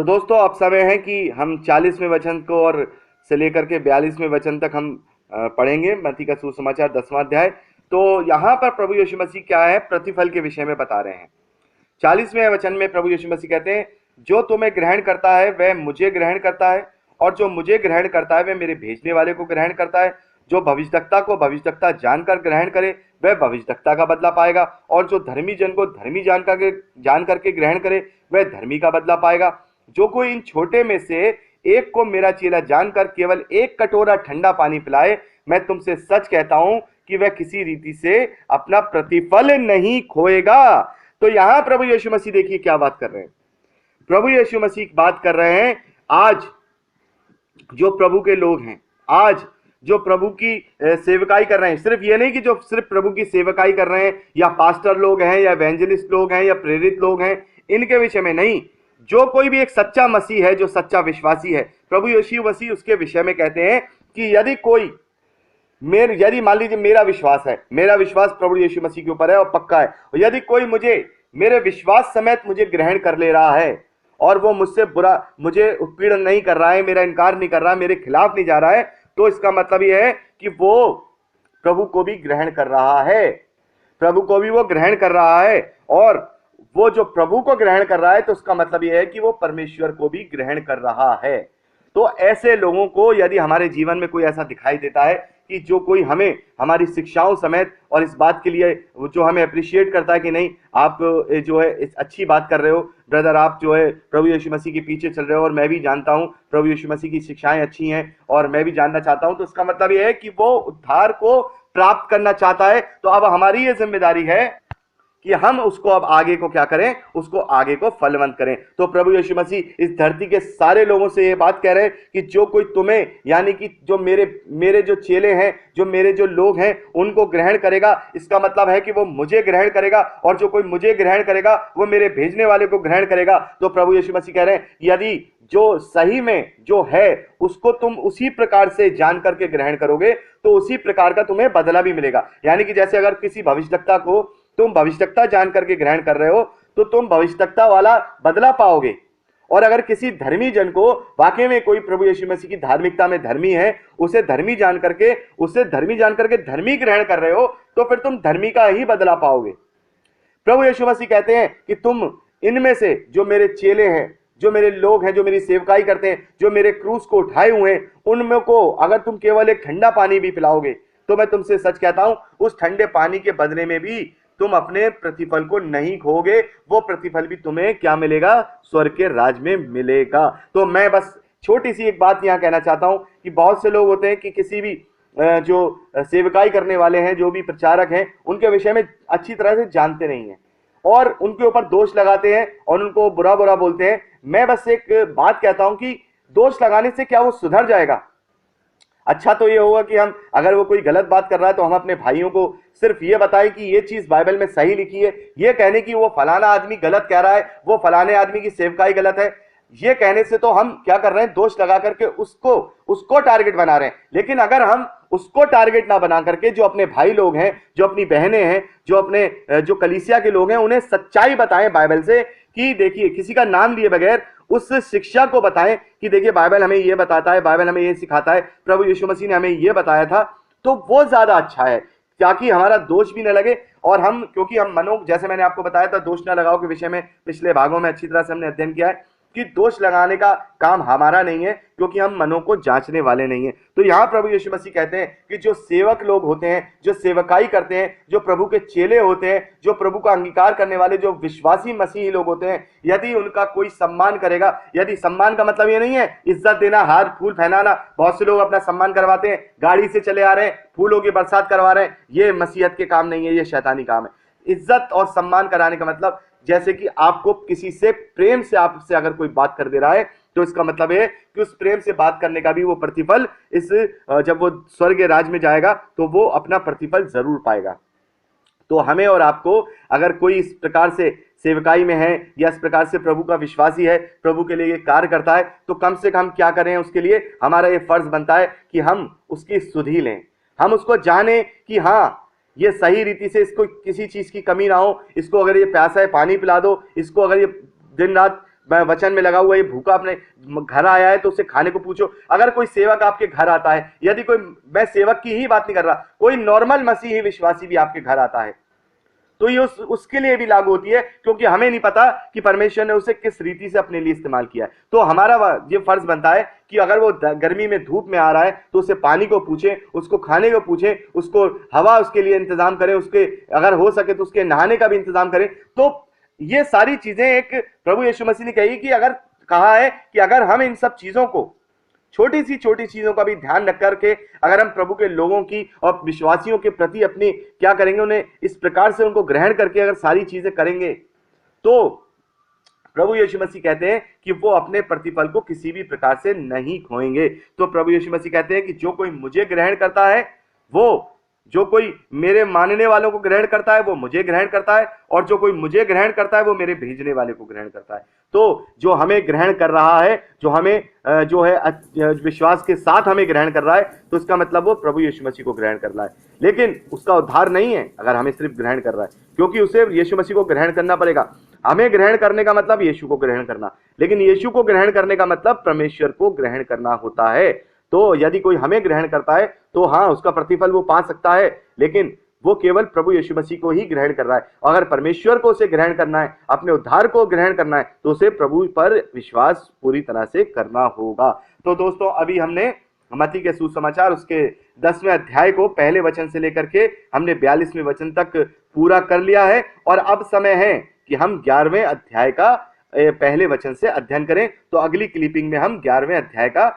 तो दोस्तों अब समय है कि हम 40वें वचन को और से लेकर के 42वें वचन तक हम पढ़ेंगे। मत्ती का सुसमाचार 10वां अध्याय। तो यहाँ पर प्रभु यीशु मसीह क्या है, प्रतिफल के विषय में बता रहे हैं। 40वें वचन में प्रभु यीशु मसीह कहते हैं, जो तुम्हें ग्रहण करता है वह मुझे ग्रहण करता है, और जो मुझे ग्रहण करता है वह मेरे भेजने वाले को ग्रहण करता है। जो भविष्यद्वक्ता को भविष्यद्वक्ता जानकर ग्रहण करे वह भविष्यद्वक्ता का बदला पाएगा, और जो धर्मी जन को धर्मी जान करके ग्रहण करे वह धर्मी का बदला पाएगा। जो कोई इन छोटे में से एक को मेरा चेला जानकर केवल एक कटोरा ठंडा पानी पिलाए, मैं तुमसे सच कहता हूं कि वह किसी रीति से अपना प्रतिफल नहीं खोएगा। तो यहां प्रभु यीशु मसीह देखिए क्या बात कर रहे हैं। प्रभु यीशु मसीह बात कर रहे हैं, आज जो प्रभु के लोग हैं, आज जो प्रभु की सेवकाई कर रहे हैं, सिर्फ ये नहीं कि जो सिर्फ प्रभु की सेवकाई कर रहे हैं या पास्टर लोग हैं या एवेंजलिस्ट लोग हैं या प्रेरित लोग हैं, इनके विषय में नहीं, जो कोई भी एक सच्चा मसीह है, जो सच्चा विश्वासी है, प्रभु यीशु मसीह उसके विषय में कहते हैं कि यदि कोई यदि मान लीजिए मेरा विश्वास प्रभु यीशु मसीह के ऊपर है और पक्का है, और यदि कोई मेरे विश्वास समेत मुझे ग्रहण कर ले रहा है और वो मुझे उत्पीड़न नहीं कर रहा है, मेरा इनकार नहीं कर रहा है, मेरे खिलाफ नहीं जा रहा है, तो इसका मतलब यह है कि वो प्रभु को भी ग्रहण कर रहा है, प्रभु को भी वो ग्रहण कर रहा है। और वो जो प्रभु को ग्रहण कर रहा है तो उसका मतलब यह है कि वो परमेश्वर को भी ग्रहण कर रहा है। तो ऐसे लोगों को यदि हमारे जीवन में कोई ऐसा दिखाई देता है कि जो कोई हमें हमारी शिक्षाओं समेत और इस बात के लिए जो हमें अप्रिशिएट करता है कि नहीं, आप जो है अच्छी बात कर रहे हो ब्रदर, आप जो है प्रभु यीशु मसीह के पीछे चल रहे हो, और मैं भी जानता हूं प्रभु यीशु मसीह की शिक्षाएं अच्छी हैं और मैं भी जानना चाहता हूं, तो इसका मतलब यह है कि वो उद्धार को प्राप्त करना चाहता है। तो अब हमारी ये जिम्मेदारी है कि हम उसको अब आगे को क्या करें, उसको आगे को फलवंत करें। तो प्रभु यीशु मसीह इस धरती के सारे लोगों से ये बात कह रहे हैं कि जो कोई तुम्हें, यानी कि जो मेरे जो चेले हैं, जो मेरे जो लोग हैं, उनको ग्रहण करेगा, इसका मतलब है कि वो मुझे ग्रहण करेगा, और जो कोई मुझे ग्रहण करेगा वो मेरे भेजने वाले को ग्रहण करेगा। तो प्रभु यीशु मसीह कह रहे हैं, यदि जो सही में जो है उसको तुम उसी प्रकार से जान करके ग्रहण करोगे तो उसी प्रकार का तुम्हें बदला भी मिलेगा। यानी कि जैसे अगर किसी भविष्यद्वक्ता को तुम भविष्यद्वक्ता जान करके ग्रहण कर रहे हो तो तुम भविष्यद्वक्ता वाला बदला पाओगे, और अगर किसी धर्मी जन को वाकई में कोई प्रभु यीशु मसीह की धार्मिकता में धर्मी है, उसे धर्मी जान करके धर्मी ग्रहण कर रहे हो, तो फिर तुम धर्मी का ही बदला पाओगे। प्रभु यीशु मसीह कहते हैं कि तुम इनमें से जो मेरे चेले हैं, जो मेरे लोग हैं, जो मेरी सेवकाई करते हैं, जो मेरे क्रूस को उठाए हुए हैं, उनमें को अगर तुम केवल एक ठंडा पानी भी पिलाओगे तो मैं तुमसे सच कहता हूं, उस ठंडे पानी के बदले में भी तुम अपने प्रतिफल को नहीं खोगे, वो प्रतिफल भी तुम्हें क्या मिलेगा, स्वर्ग के राज में मिलेगा। तो मैं बस छोटी सी एक बात यहां कहना चाहता हूं कि बहुत से लोग होते हैं कि किसी भी जो सेवकाई करने वाले हैं, जो भी प्रचारक हैं, उनके विषय में अच्छी तरह से जानते नहीं हैं और उनके ऊपर दोष लगाते हैं और उनको बुरा बुरा बोलते हैं। मैं बस एक बात कहता हूं कि दोष लगाने से क्या वो सुधर जाएगा? अच्छा तो ये होगा कि हम, अगर वो कोई गलत बात कर रहा है तो हम अपने भाइयों को सिर्फ ये बताएं कि ये चीज बाइबल में सही लिखी है। ये कहने की वो फलाना आदमी गलत कह रहा है, वो फलाने आदमी की सेवकाई गलत है, ये कहने से तो हम क्या कर रहे हैं, दोष लगा करके उसको टारगेट बना रहे हैं। लेकिन अगर हम उसको टारगेट ना बना करके जो अपने भाई लोग हैं, जो अपनी बहनें हैं, जो अपने जो कलीसिया के लोग हैं, उन्हें सच्चाई बताएं बाइबल से कि देखिए, किसी का नाम लिए बगैर उस शिक्षा को बताएं कि देखिए बाइबल हमें ये बताता है, बाइबल हमें ये सिखाता है, प्रभु यीशु मसीह ने हमें ये बताया था, तो वो ज्यादा अच्छा है, ताकि हमारा दोष भी न लगे। और हम, क्योंकि हम जैसे मैंने आपको बताया था दोष न लगाओ के विषय में पिछले भागों में अच्छी तरह से हमने अध्ययन किया है कि दोष लगाने का काम हमारा नहीं है, क्योंकि हम मनों को जांचने वाले नहीं हैं। तो यहां प्रभु यीशु मसीह कहते हैं कि जो सेवक लोग होते हैं, जो सेवकाई करते हैं, जो प्रभु के चेले होते हैं, जो प्रभु का अंगीकार करने वाले जो विश्वासी मसीही लोग होते हैं, यदि उनका कोई सम्मान करेगा, यदि सम्मान का मतलब ये नहीं है इज्जत देना, हार फूल पहनाना, बहुत से लोग अपना सम्मान करवाते हैं, गाड़ी से चले आ रहे हैं, फूलों की बरसात करवा रहे हैं, ये मसीहत के काम नहीं है, ये शैतानी काम है। इज्जत और सम्मान कराने का मतलब, जैसे कि आपको किसी से प्रेम से आपसे अगर कोई बात कर दे रहा है तो इसका मतलब है कि उस प्रेम से बात करने का भी वो प्रतिफल जब वो स्वर्ग राज में जाएगा तो वो अपना प्रतिफल जरूर पाएगा। तो हमें और आपको, अगर कोई इस प्रकार से सेवकाई में है या इस प्रकार से प्रभु का विश्वासी है, प्रभु के लिए कार्य करता है, तो कम से कम क्या करें, उसके लिए हमारा ये फर्ज बनता है कि हम उसकी सुधि लें, हम उसको जाने कि हाँ ये सही रीति से, इसको किसी चीज की कमी ना हो, इसको अगर ये प्यासा है पानी पिला दो, इसको अगर ये दिन रात वचन में लगा हुआ ये भूखा अपने घर आया है तो उसे खाने को पूछो। अगर कोई सेवक आपके घर आता है, यदि कोई, मैं सेवक की ही बात नहीं कर रहा, कोई नॉर्मल मसीही विश्वासी भी आपके घर आता है तो ये उसके लिए भी लागू होती है, क्योंकि हमें नहीं पता कि परमेश्वर ने उसे किस रीति से अपने लिए इस्तेमाल किया है। तो हमारा ये फर्ज बनता है कि अगर वो गर्मी में धूप में आ रहा है तो उसे पानी को पूछे, उसको खाने को पूछे, उसको हवा उसके लिए इंतजाम करें, उसके अगर हो सके तो उसके नहाने का भी इंतजाम करें। तो ये सारी चीजें एक प्रभु यीशु मसीह ने कही कि अगर कहा है कि अगर हम इन सब चीजों को, छोटी चीजों का भी ध्यान रख करके अगर हम प्रभु के लोगों की और विश्वासियों के प्रति अपनी क्या करेंगे, उन्हें इस प्रकार से उनको ग्रहण करके अगर सारी चीजें करेंगे तो प्रभु यीशु मसीह कहते हैं कि वो अपने प्रतिफल को किसी भी प्रकार से नहीं खोएंगे। तो प्रभु यीशु मसीह कहते हैं कि जो कोई मुझे ग्रहण करता है, वो जो कोई मेरे मानने वालों को ग्रहण करता है वो मुझे ग्रहण करता है, और जो कोई मुझे ग्रहण करता है वो मेरे भेजने वाले को ग्रहण करता है। तो जो हमें ग्रहण कर रहा है, जो हमें जो है विश्वास के साथ हमें ग्रहण कर रहा है, तो इसका मतलब वो प्रभु यीशु मसीह को ग्रहण कर रहा है। लेकिन उसका उद्धार नहीं है अगर हमें सिर्फ ग्रहण कर रहा है, क्योंकि उसे यीशु मसीह को ग्रहण करना पड़ेगा। हमें ग्रहण करने का मतलब यीशु को ग्रहण करना, लेकिन यीशु को ग्रहण करने का मतलब परमेश्वर को ग्रहण करना होता है। तो यदि कोई हमें ग्रहण करता है तो हाँ, उसका प्रतिफल वो पा सकता है, लेकिन वो केवल प्रभु यीशु मसीह को ही ग्रहण कर रहा है। अगर परमेश्वर को उसे ग्रहण करना है, अपने उद्धार को ग्रहण करना है, तो उसे प्रभु पर विश्वास पूरी तरह से करना होगा। तो दोस्तों, अभी हमने मत्ती के सुसमाचार उसके 10वें अध्याय को पहले वचन से लेकर के हमने 42वें वचन तक पूरा कर लिया है, और अब समय है कि हम 11वें अध्याय का पहले वचन से अध्ययन करें। तो अगली क्लिपिंग में हम 11वें अध्याय का